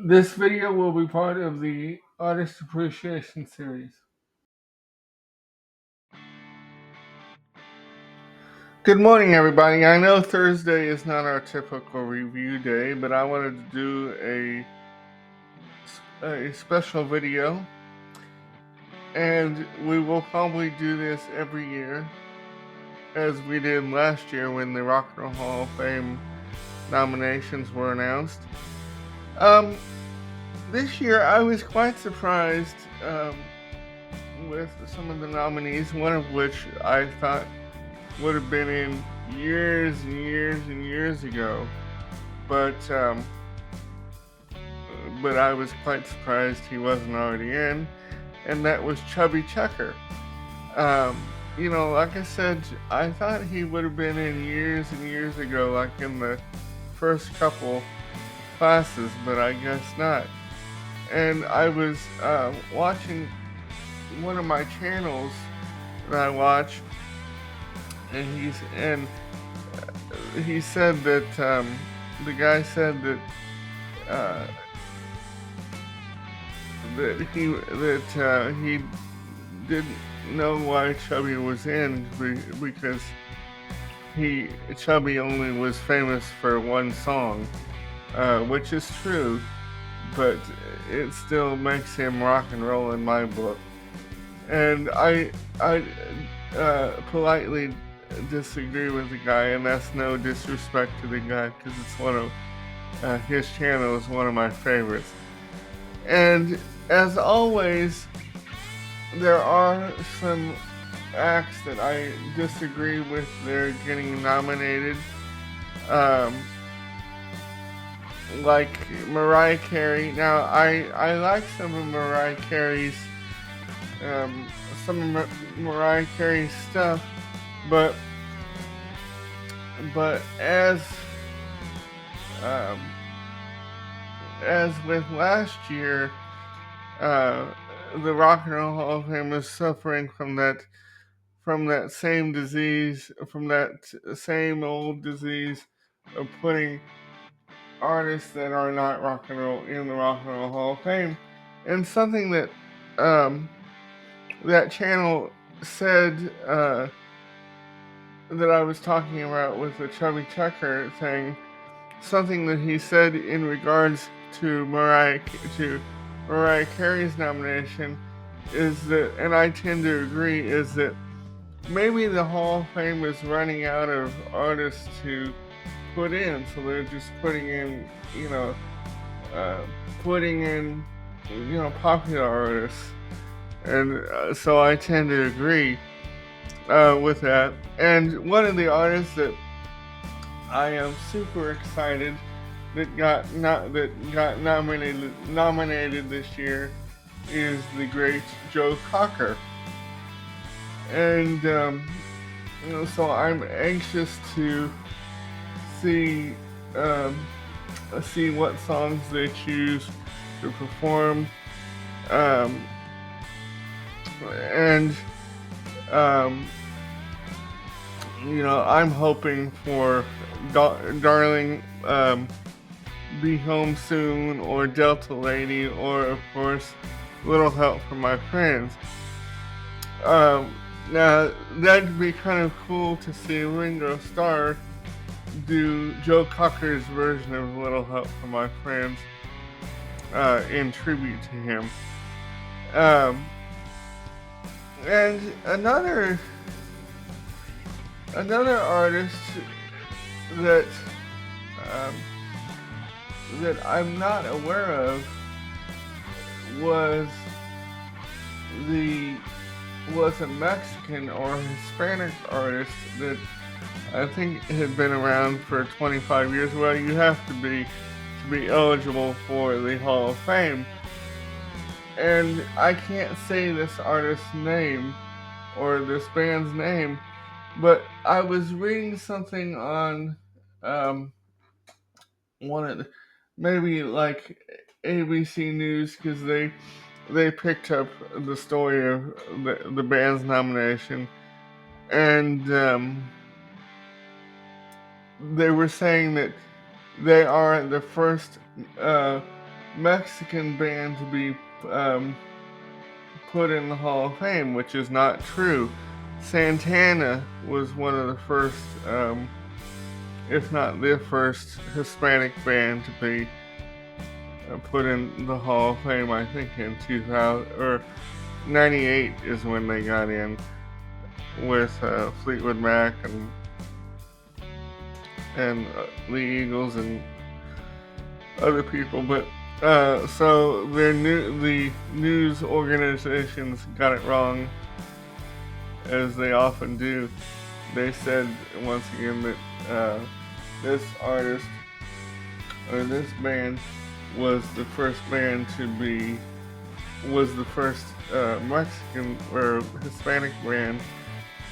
This video will be part of the Artist Appreciation Series. Good morning, everybody. I know Thursday is not our typical review day, but I wanted to do a special video, and we will probably do this every year, as we did last year when the Rock and Roll Hall of Fame nominations were announced. This year I was quite surprised with some of the nominees, one of which I thought would have been in years and years and years ago, but I was quite surprised he wasn't already in, and that was Chubby Checker. Like I said, I thought he would have been in years and years ago, like in the first couple classes, but I guess not. And I was watching one of my channels that I watch, and he said that the guy said that he didn't know why Chubby was in because Chubby only was famous for one song, which is true, but it still makes him rock and roll in my book. And I politely disagree with the guy, and that's no disrespect to the guy, because it's one of his channel is one of my favorites. And as always, there are some acts that I disagree with their getting nominated, like Mariah Carey. Now I like some of Mariah Carey's stuff, but as with last year, the Rock and Roll Hall of Fame is suffering from that same disease, from that same old disease of putting artists that are not rock and roll in the Rock and Roll Hall of Fame. And something that that channel said that I was talking about with the Chubby Checker thing, something that he said in regards to Mariah Carey's nomination is that, and I tend to agree, is that maybe the Hall of Fame is running out of artists to put in, so they're just putting in, popular artists, and so I tend to agree with that. And one of the artists that I am super excited that got nominated this year is the great Joe Cocker, and so I'm anxious to see what songs they choose to perform, and I'm hoping for Darling, Be Home Soon, or Delta Lady, or of course Little Help from My Friends. Now that'd be kind of cool to see Ringo Starr do Joe Cocker's version of Little Help from My Friends in tribute to him. And another artist that I'm not aware of was a Mexican or Hispanic artist that I think had been around for 25 years. Well, you have to be eligible for the Hall of Fame. And I can't say this artist's name or this band's name, but I was reading something on one of maybe like ABC News, because they picked up the story of the band's nomination, and they were saying that they are the first Mexican band to be um, put in the Hall of Fame, which is not true. Santana was one of the first, if not the first, Hispanic band to be put in the Hall of Fame. I think in 2000 or '98 is when they got in with Fleetwood Mac and the Eagles and other people, but so the news organizations got it wrong, as they often do. They said once again that this artist or this band was the first band to be was the first Mexican or Hispanic band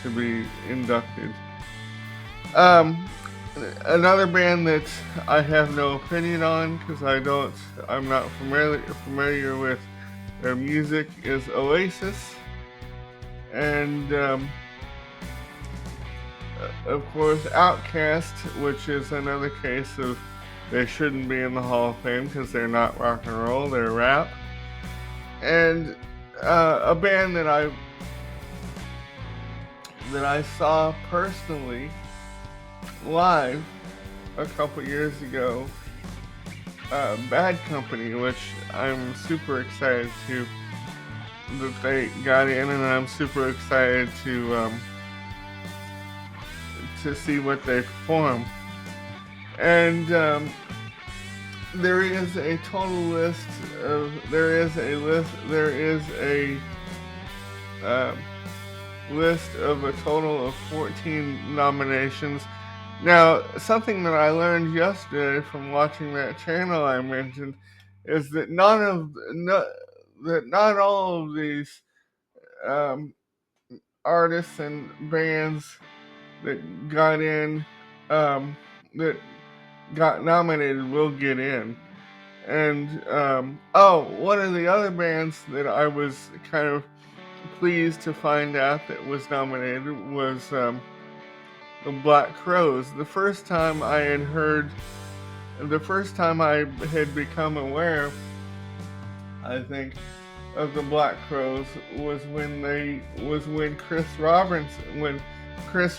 to be inducted. Um, Another band that I have no opinion on because I'm not familiar with their music is Oasis, and of course Outkast, which is another case of they shouldn't be in the Hall of Fame because they're not rock and roll, they're rap. And a band that I saw personally live a couple years ago, Bad Company, which I'm super excited that they got in, and I'm super excited to see what they perform. And there is a total list of list of a total of 14 nominations. Now, something that I learned yesterday from watching that channel I mentioned is that not all of these um, artists and bands that got in that got nominated will get in. And one of the other bands that I was kind of pleased to find out that was nominated was the Black Crowes. The first time I had become aware, I think, of the Black Crowes was when Chris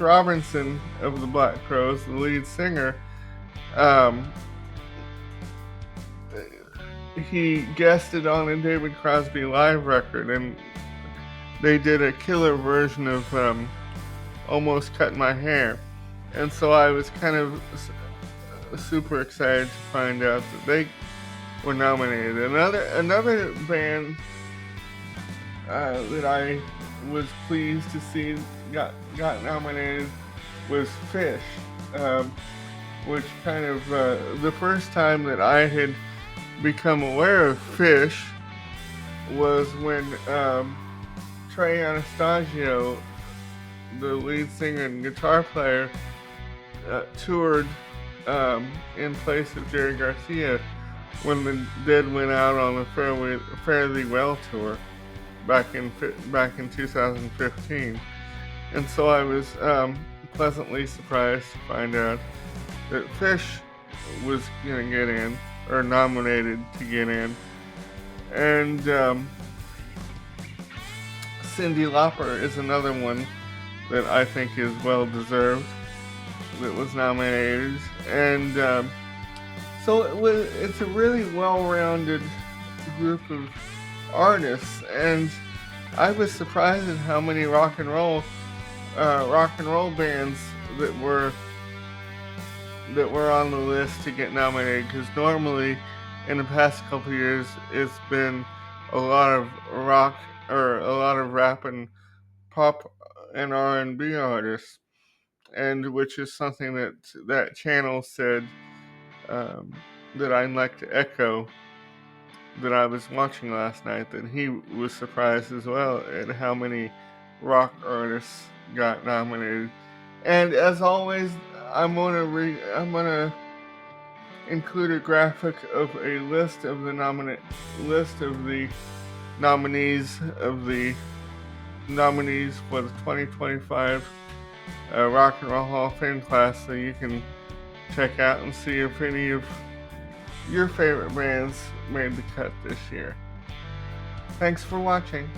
Robinson of the Black Crowes, the lead singer, he guested on a David Crosby live record, and they did a killer version of Almost Cut My Hair. And so I was kind of super excited to find out that they were nominated. Another band that I was pleased to see got nominated was Fish, which kind of the first time that I had become aware of Fish was when Trey Anastasio, the lead singer and guitar player, toured in place of Jerry Garcia when the Dead went out on the Fairly Well tour back in 2015. And so I was pleasantly surprised to find out that Fish was going to get in, or nominated to get in. And Cyndi Lauper is another one that I think is well deserved that was nominated. And so it's a really well-rounded group of artists, and I was surprised at how many rock and roll bands that were on the list to get nominated, because normally in the past couple years it's been a lot of rock or a lot of rap and pop and R&B artists, and which is something that channel said that I'd like to echo, that I was watching last night, that he was surprised as well at how many rock artists got nominated. And as always, I'm gonna include a graphic of a list of the nominees for the 2025 Rock and Roll Hall of Fame class, so you can check out and see if any of your favorite bands made the cut this year. Thanks for watching.